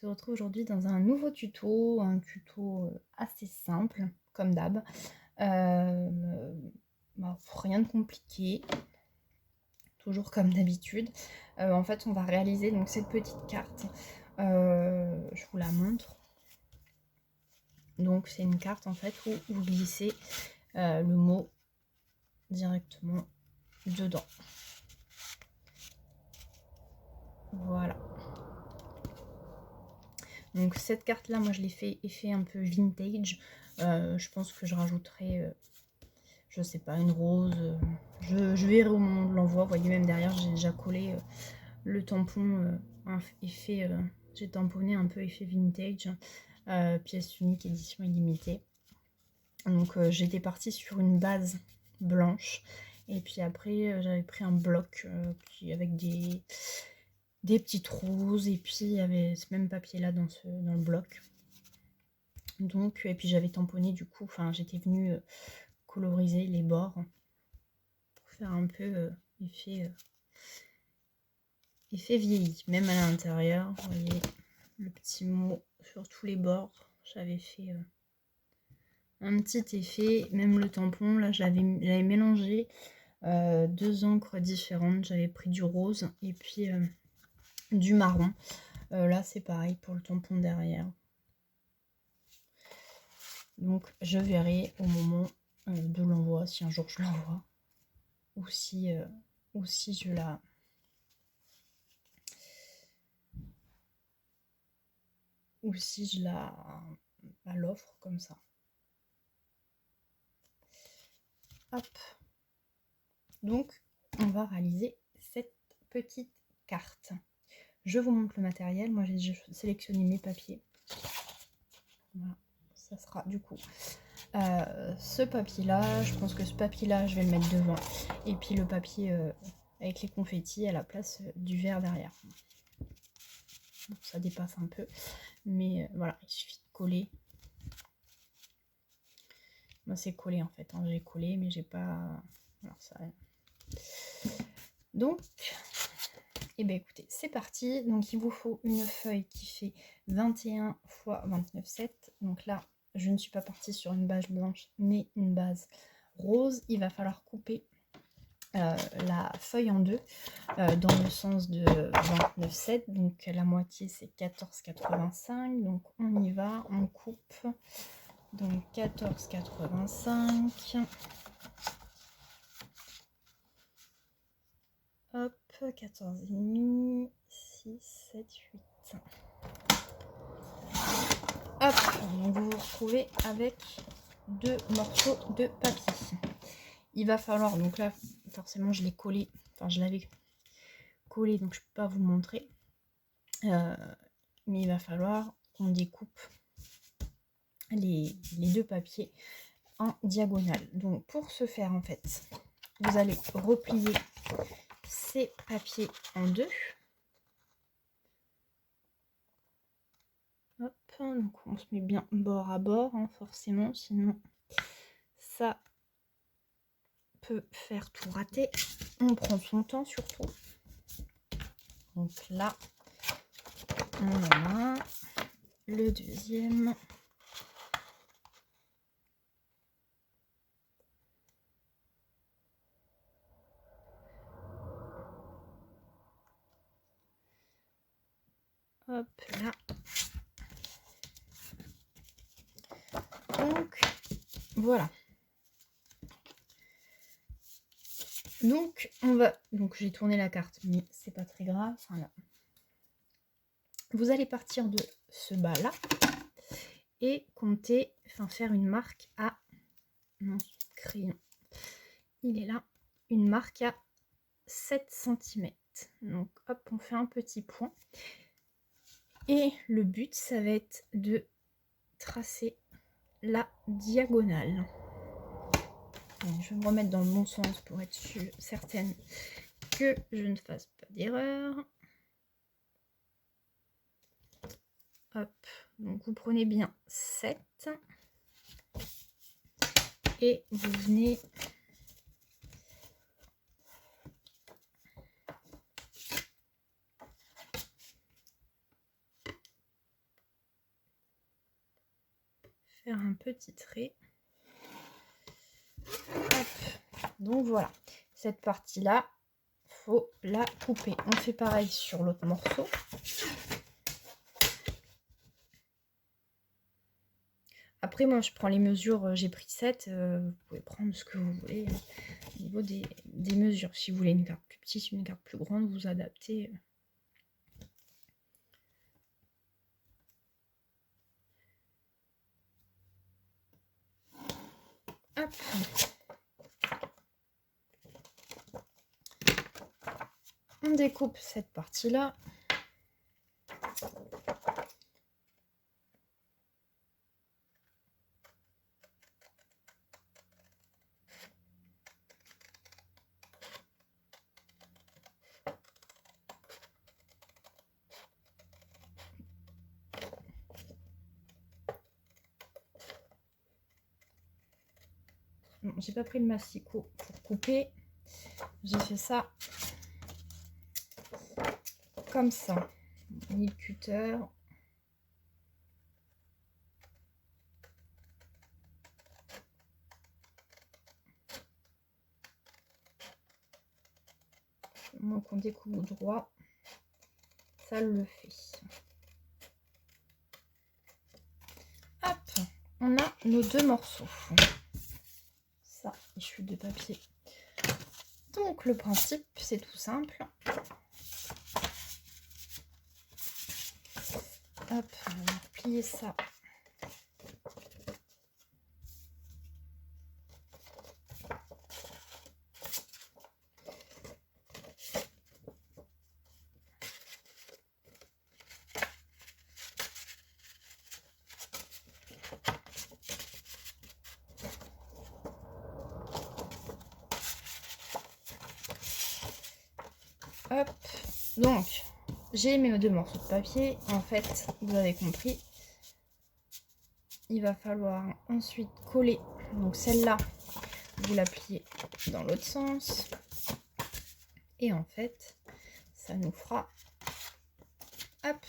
se retrouve aujourd'hui dans un nouveau tuto, un tuto assez simple, comme d'hab. Rien de compliqué, toujours comme d'habitude. En fait, on va réaliser donc cette petite carte. Je vous la montre. Donc, c'est une carte en fait où vous glissez le mot directement dedans. Voilà. Donc cette carte là, moi je l'ai fait effet un peu vintage. Je pense que je rajouterai, je sais pas, une rose. Je verrai au moment de l'envoi. Vous voyez, même derrière j'ai déjà collé le tampon effet. J'ai tamponné un peu effet vintage. Pièce unique, édition illimitée. Donc j'étais partie sur une base blanche. Et puis après j'avais pris un bloc avec des petites roses, et puis il y avait ce même papier là dans le bloc. Donc, et puis j'avais tamponné du coup, enfin j'étais venue coloriser les bords pour faire un peu effet vieilli. Même à l'intérieur, vous voyez le petit mot sur tous les bords. J'avais fait un petit effet, même le tampon, là j'avais mélangé deux encres différentes. J'avais pris du rose et puis du marron. Là c'est pareil pour le tampon derrière. Donc je verrai au moment de l'envoi, si un jour je l'envoie, ou si je la... ou si je l'offre comme ça. Hop. Donc on va réaliser cette petite carte. Je vous montre le matériel. Moi j'ai sélectionné mes papiers. Voilà, ça sera du coup ce papier là. Je pense que ce papier là je vais le mettre devant, et puis le papier avec les confettis à la place du verre derrière. Bon, ça dépasse un peu, mais voilà, il suffit de coller. Moi c'est collé en fait, hein. J'ai collé mais j'ai pas... Alors ça... Donc, et bien écoutez, c'est parti. Donc il vous faut une feuille qui fait 21 x 29,7. Donc là, je ne suis pas partie sur une base blanche, mais une base rose. Il va falloir couper la feuille en deux dans le sens de 29,7. Donc la moitié c'est 14,85. Donc on y va, on coupe. Donc 14,85. Hop, 14,5, 6, 7, 8. Hop, donc vous vous retrouvez avec deux morceaux de papier. Il va falloir, donc là, forcément, je l'ai collé, enfin, je l'avais collé, donc je ne peux pas vous le montrer. Mais il va falloir qu'on découpe les deux papiers en diagonale. Donc, pour ce faire, en fait, vous allez replier ces papiers en deux. Hop, donc on se met bien bord à bord, hein, forcément, sinon ça peut faire tout rater. On prend son temps surtout. Donc là, on en a le deuxième. Hop là. Donc voilà. Donc on va, donc j'ai tourné la carte, mais c'est pas très grave. Enfin, là. Vous allez partir de ce bas là et compter, enfin faire une marque à, non, crayon, il est là, une marque à 7 cm. Donc hop, on fait un petit point. Et le but, ça va être de tracer la diagonale. Donc, je vais me remettre dans le bon sens pour être certaine que je ne fasse pas d'erreur. Hop, donc vous prenez bien 7 et vous venez faire un petit trait. Hop. Donc voilà, cette partie-là, faut la couper. On fait pareil sur l'autre morceau. Après, moi, je prends les mesures, j'ai pris 7. Vous pouvez prendre ce que vous voulez au niveau des mesures. Si vous voulez une carte plus petite, une carte plus grande, vous adaptez. Hop. On découpe cette partie-là. Bon, j'ai pas pris le massicot pour couper. J'ai fait ça comme ça. Ni le cutter. Moi, qu'on découpe droit, ça le fait. Hop, on a nos deux morceaux. Ça, échui de papier. Donc, le principe, c'est tout simple. Hop, on va plier ça. Hop, donc j'ai mes deux morceaux de papier. En fait, vous avez compris, il va falloir ensuite coller. Donc celle-là, vous la pliez dans l'autre sens. Et en fait, ça nous fera, hop,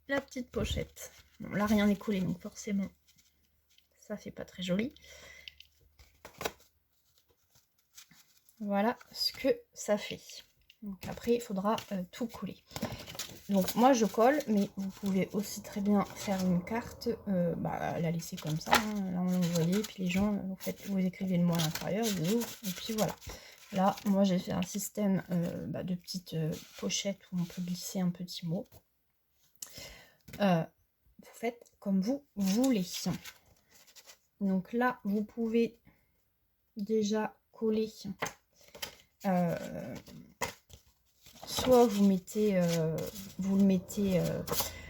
la petite pochette. Bon, là, rien n'est collé, donc forcément, ça fait pas très joli. Voilà ce que ça fait. Donc après, il faudra tout coller. Donc moi, je colle, mais vous pouvez aussi très bien faire une carte, la laisser comme ça. Hein, là, on l'envoie, puis les gens, vous écrivez le mot à l'intérieur, ils ouvrent, et puis voilà. Là, moi, j'ai fait un système de petites pochettes où on peut glisser un petit mot. Vous faites comme vous voulez. Donc là, vous pouvez déjà coller. Soit vous mettez, vous le mettez,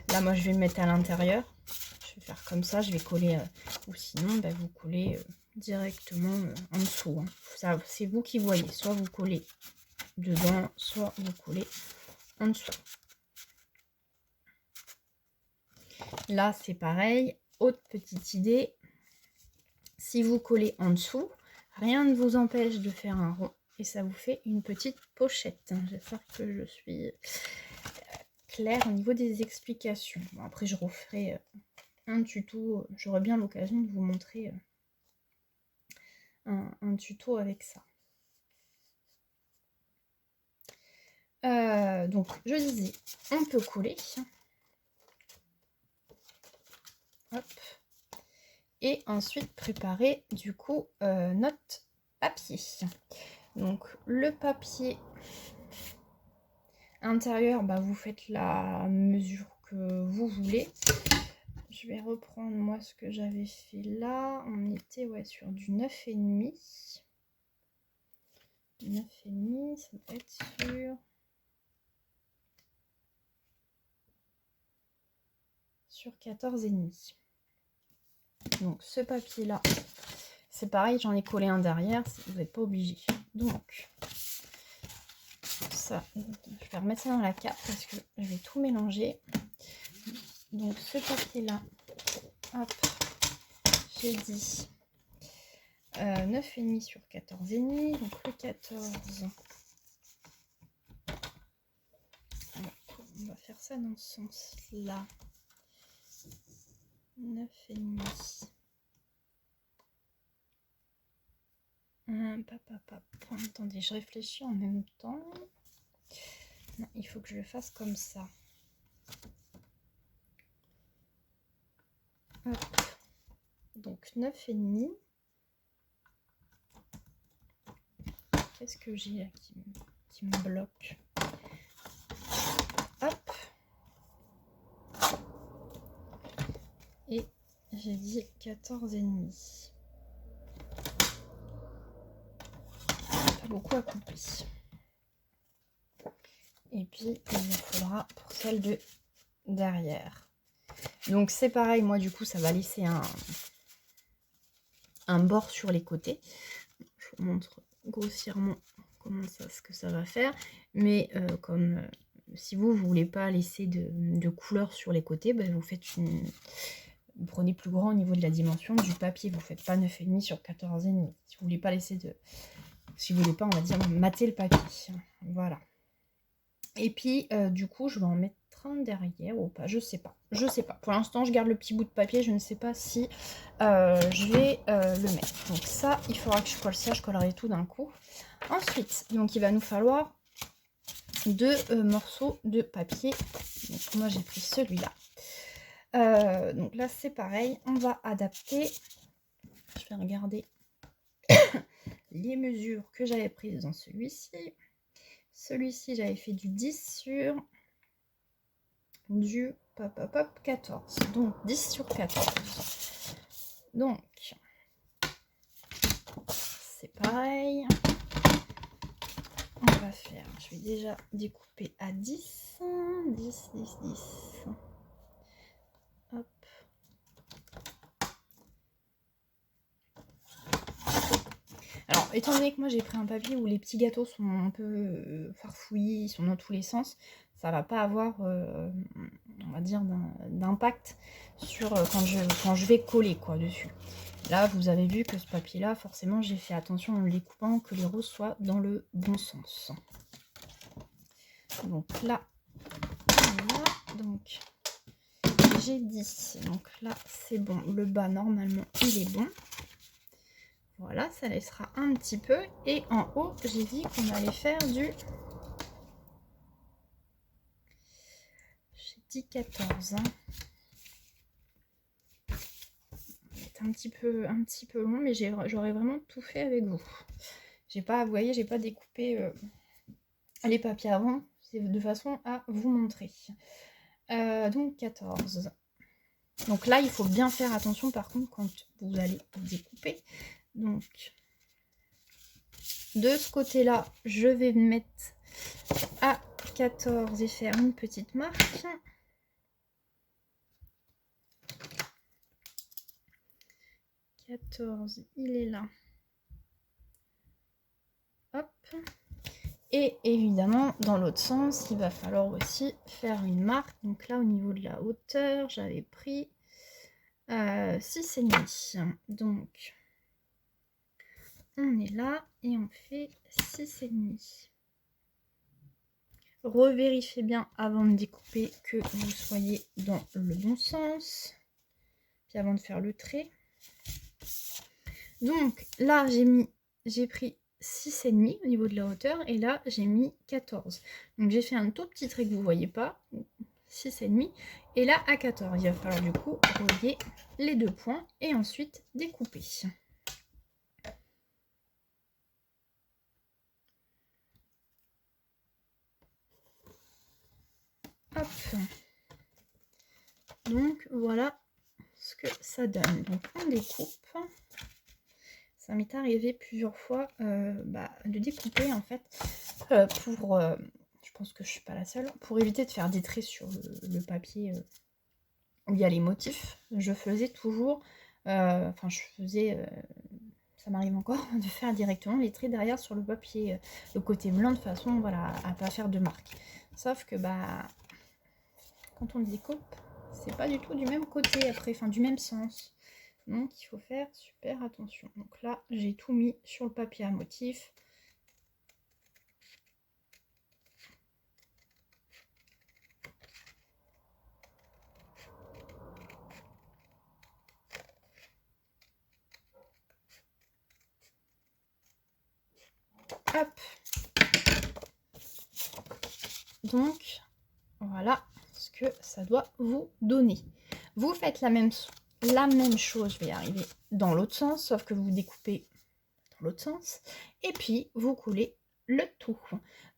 là moi je vais le mettre à l'intérieur, je vais faire comme ça, je vais coller, ou sinon vous collez directement en dessous. Hein. Ça, c'est vous qui voyez, soit vous collez dedans, soit vous collez en dessous. Là c'est pareil, autre petite idée, si vous collez en dessous, rien ne vous empêche de faire un rond. Et ça vous fait une petite pochette. J'espère que je suis claire au niveau des explications. Bon, après, je referai un tuto. J'aurai bien l'occasion de vous montrer un tuto avec ça. Donc, je disais, on peut coller. Hop. Et ensuite, préparer du coup notre papier. Donc, le papier intérieur, vous faites la mesure que vous voulez. Je vais reprendre moi ce que j'avais fait là. On était sur du 9,5. 9,5, ça peut être sur 14,5. Donc ce papier là, c'est pareil, j'en ai collé un derrière, vous n'êtes pas obligé. Donc ça, je vais remettre ça dans la carte parce que je vais tout mélanger. Donc ce papier là, hop, j'ai dit 9,5 sur 14,5, donc le 14. Alors, on va faire ça dans ce sens là. 9,5. Attendez, je réfléchis en même temps. Non, il faut que je le fasse comme ça. Hop. Donc 9,5. Qu'est-ce que j'ai là qui me bloque? Hop. Et j'ai dit 14,5. Pas beaucoup à couper. Et puis il me faudra pour celle de derrière. Donc c'est pareil, moi du coup ça va laisser un bord sur les côtés. Je vous montre grossièrement ce que ça va faire. Mais comme si vous voulez pas laisser de couleur sur les côtés, ben, vous prenez plus grand au niveau de la dimension du papier. Vous faites pas 9,5 sur 14,5. Si vous voulez pas si vous voulez pas, on va dire, mater le papier. Voilà. Et puis du coup je vais en mettre un derrière ou pas, je sais pas. Pour l'instant je garde le petit bout de papier, je ne sais pas si je vais le mettre. Donc ça, il faudra que je colle ça, je collerai tout d'un coup. Ensuite, donc il va nous falloir 2 morceaux de papier. Donc moi j'ai pris celui-là. Donc là c'est pareil, on va adapter. Je vais regarder les mesures que j'avais prises dans celui-ci. Celui-ci j'avais fait du 10 sur du 14. Donc 10 sur 14. Donc c'est pareil. On va faire, je vais déjà découper à 10. 10, 10, 10. Hop. Alors, étant donné que moi j'ai pris un papier où les petits gâteaux sont un peu farfouillis, ils sont dans tous les sens, ça va pas avoir, on va dire, d'impact sur quand je vais coller quoi dessus. Là, vous avez vu que ce papier-là, forcément, j'ai fait attention en le découpant que les roses soient dans le bon sens. Donc là, voilà, donc j'ai 10. Donc là, c'est bon. Le bas, normalement, il est bon. Voilà, ça laissera un petit peu. Et en haut, j'ai dit qu'on allait faire du... J'ai dit 14. Hein. C'est un petit peu long, mais j'aurais vraiment tout fait avec vous. J'ai pas, vous voyez, j'ai pas découpé les papiers avant. C'est de façon à vous montrer. Donc 14. Donc là, il faut bien faire attention par contre quand vous allez découper. Donc, de ce côté-là, je vais mettre à 14 et faire une petite marque. 14, il est là. Hop. Et évidemment, dans l'autre sens, il va falloir aussi faire une marque. Donc là, au niveau de la hauteur, j'avais pris 6,5. Donc, on est là et on fait 6,5. Revérifiez bien avant de découper que vous soyez dans le bon sens. Puis avant de faire le trait. Donc là, j'ai pris 6,5 au niveau de la hauteur et là, j'ai mis 14. Donc j'ai fait un tout petit trait que vous ne voyez pas. 6,5 et là à 14. Il va falloir du coup relier les 2 points et ensuite découper. Hop. Donc voilà ce que ça donne. Donc on découpe. Ça m'est arrivé plusieurs fois de découper en fait je pense que je suis pas la seule, pour éviter de faire des traits sur le papier où il y a les motifs. Je faisais toujours, ça m'arrive encore de faire directement les traits derrière sur le papier, le côté blanc de façon voilà, à pas faire de marque. Sauf que quand on le découpe, c'est pas du tout du même côté après, enfin du même sens. Donc il faut faire super attention. Donc là, j'ai tout mis sur le papier à motif. Hop. Donc, voilà ce que ça doit vous donner. Vous faites la même chose, je vais y arriver, dans l'autre sens, sauf que vous découpez dans l'autre sens. Et puis, vous coulez le tout.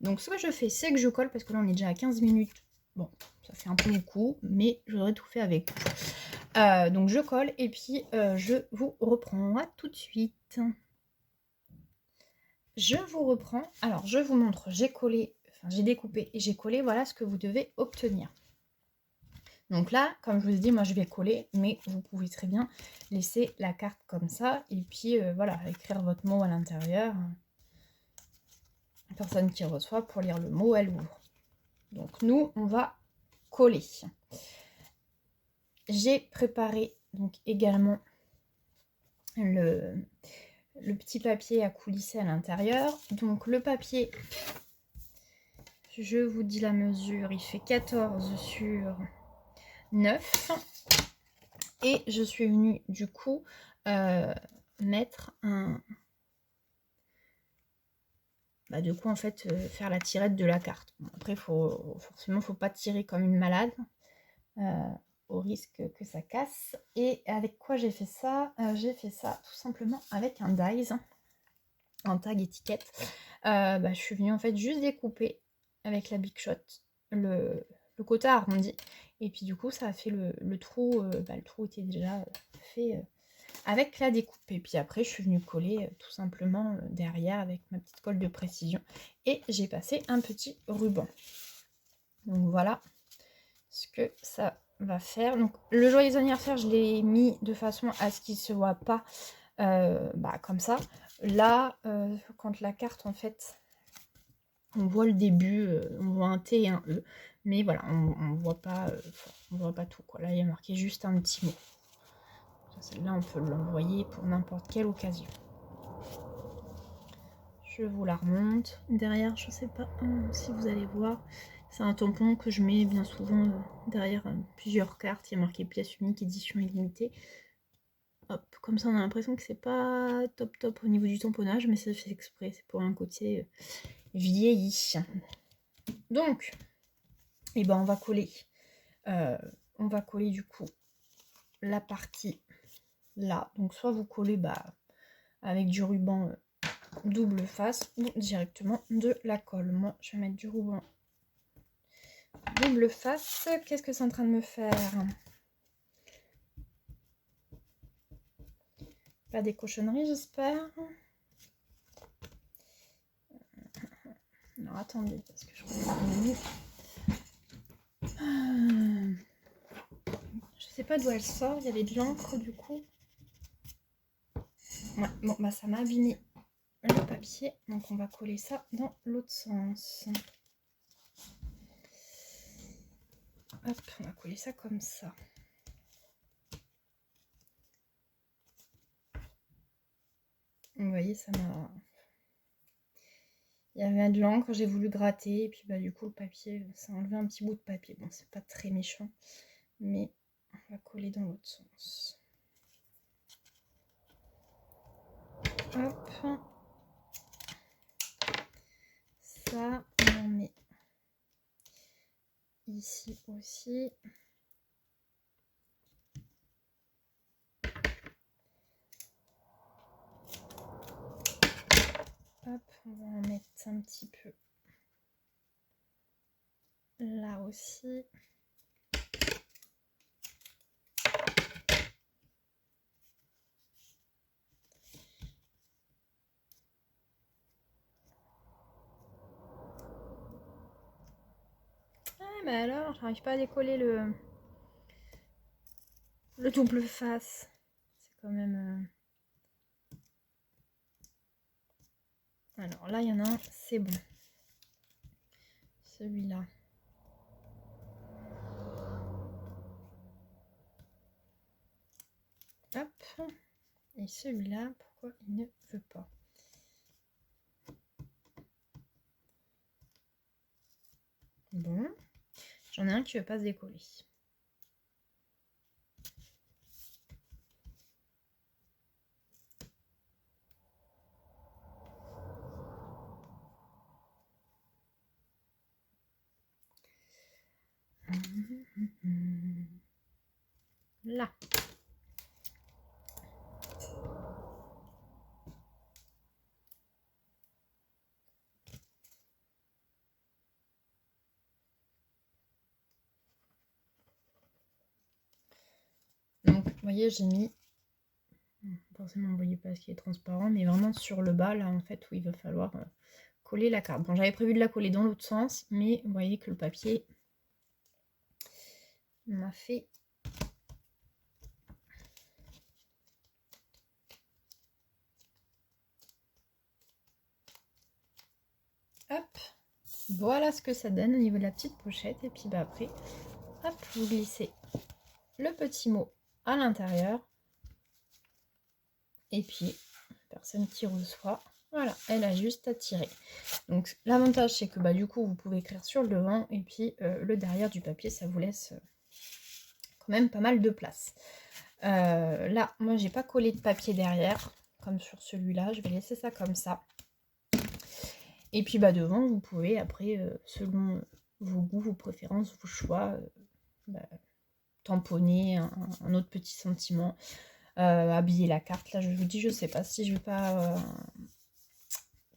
Donc, ce que je fais, c'est que je colle, parce que là, on est déjà à 15 minutes. Bon, ça fait un peu beaucoup, mais j'aurais tout fait avec vous. Donc, je colle, et puis, je vous reprends. À tout de suite. Je vous reprends. Alors, je vous montre. J'ai collé, enfin, j'ai découpé et j'ai collé. Voilà ce que vous devez obtenir. Donc là, comme je vous ai dit, moi je vais coller, mais vous pouvez très bien laisser la carte comme ça, et puis voilà, écrire votre mot à l'intérieur. La personne qui reçoit, pour lire le mot, elle ouvre. Donc nous, on va coller. J'ai préparé donc également le petit papier à coulisser à l'intérieur. Donc le papier, je vous dis la mesure, il fait 14 sur 9. Et je suis venue du coup mettre un... Bah, du coup en fait faire la tirette de la carte. Bon, après forcément faut pas tirer comme une malade au risque que ça casse. Et avec quoi j'ai fait ça? J'ai fait ça tout simplement avec un dies, un tag étiquette. Je suis venue en fait juste découper avec la Big Shot le côté arrondi. Et puis du coup ça a fait le trou, le trou était déjà fait avec la découpe. Et puis après je suis venue coller tout simplement derrière avec ma petite colle de précision. Et j'ai passé un petit ruban. Donc voilà ce que ça va faire. Donc le joyeux anniversaire, je l'ai mis de façon à ce qu'il ne se voit pas comme ça. Là, quand la carte en fait, on voit le début, on voit un T et un E, mais voilà, on voit pas tout quoi. Là, il y a marqué juste un petit mot. Celle-là, on peut l'envoyer pour n'importe quelle occasion. Je vous la remonte. Derrière, je sais pas si vous allez voir, c'est un tampon que je mets bien souvent derrière plusieurs cartes. Il y a marqué pièce unique, édition illimitée. Hop, comme ça on a l'impression que c'est pas top au niveau du tamponnage, mais c'est fait exprès, c'est pour un côté vieilli. Donc, on va coller. On va coller du coup la partie là. Donc soit vous collez avec du ruban double face ou directement de la colle. Moi je vais mettre du ruban double face. Qu'est-ce que c'est en train de me faire? Pas des cochonneries, j'espère. Alors attendez, parce que je crois je sais pas d'où elle sort. Il y avait de l'encre du coup. Ouais, bon ça m'a abîmé le papier, donc on va coller ça dans l'autre sens. Hop, on va coller ça comme ça. Vous voyez, ça m'a... Il y avait de l'encre, j'ai voulu gratter, et puis du coup le papier, ça a enlevé un petit bout de papier. Bon, c'est pas très méchant, mais on va coller dans l'autre sens. Hop. Ça, on en met ici aussi. Hop, on va en mettre un petit peu là aussi. Ah mais alors, j'arrive pas à décoller le double face. C'est quand même... Alors là, il y en a un, c'est bon. Celui-là. Hop. Et celui-là, pourquoi il ne veut pas? Bon. J'en ai un qui ne veut pas se décoller. Là. Donc, vous voyez, j'ai mis... Forcément, vous voyez pas ce qui est transparent, mais vraiment sur le bas, là, en fait, où il va falloir coller la carte. Bon, j'avais prévu de la coller dans l'autre sens, mais vous voyez que le papier m'a fait... Hop, voilà ce que ça donne au niveau de la petite pochette. Et puis bah, après, hop, vous glissez le petit mot à l'intérieur. Et puis, personne qui reçoit, voilà, elle a juste à tirer. Donc l'avantage, c'est que bah, du coup, vous pouvez écrire sur le devant. Et puis le derrière du papier, ça vous laisse quand même pas mal de place. Là, moi, j'ai pas collé de papier derrière, comme sur celui-là. Je vais laisser ça comme ça. Et puis bah devant, vous pouvez après, selon vos goûts, vos préférences, vos choix, bah, tamponner un autre petit sentiment, habiller la carte. Là, je vous dis, je sais pas si je vais pas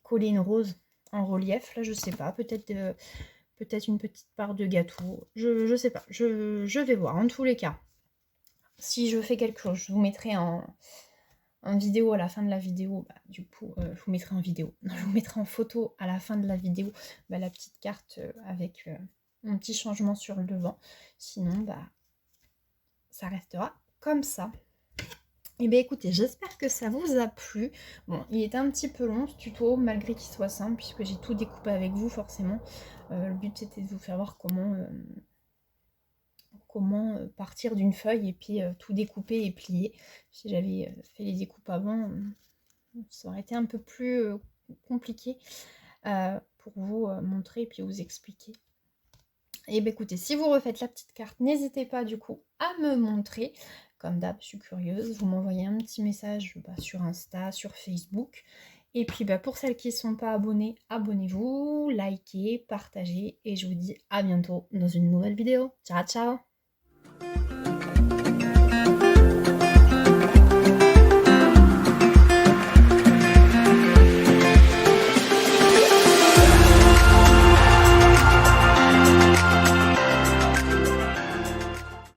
coller une rose en relief. Là, je sais pas. Peut-être une petite part de gâteau. Je sais pas. Je vais voir. En tous les cas, si je fais quelque chose, je vous mettrai en vidéo à la fin de la vidéo, bah, du coup, je vous mettrai en vidéo. Non, je vous mettrai en photo à la fin de la vidéo bah, la petite carte avec un petit changement sur le devant. Sinon, bah, ça restera comme ça. Et bien écoutez, j'espère que ça vous a plu. Bon, il est un petit peu long ce tuto, malgré qu'il soit simple, puisque j'ai tout découpé avec vous forcément. Le but c'était de vous faire voir comment partir d'une feuille et puis tout découper et plier. Si j'avais fait les découpes avant, ça aurait été un peu plus compliqué pour vous montrer et puis vous expliquer. Et bien écoutez, si vous refaites la petite carte, n'hésitez pas du coup à me montrer. Comme d'hab, je suis curieuse. Vous m'envoyez un petit message sur Insta, sur Facebook. Et puis bah, pour celles qui ne sont pas abonnées, abonnez-vous, likez, partagez. Et je vous dis à bientôt dans une nouvelle vidéo. Ciao, ciao!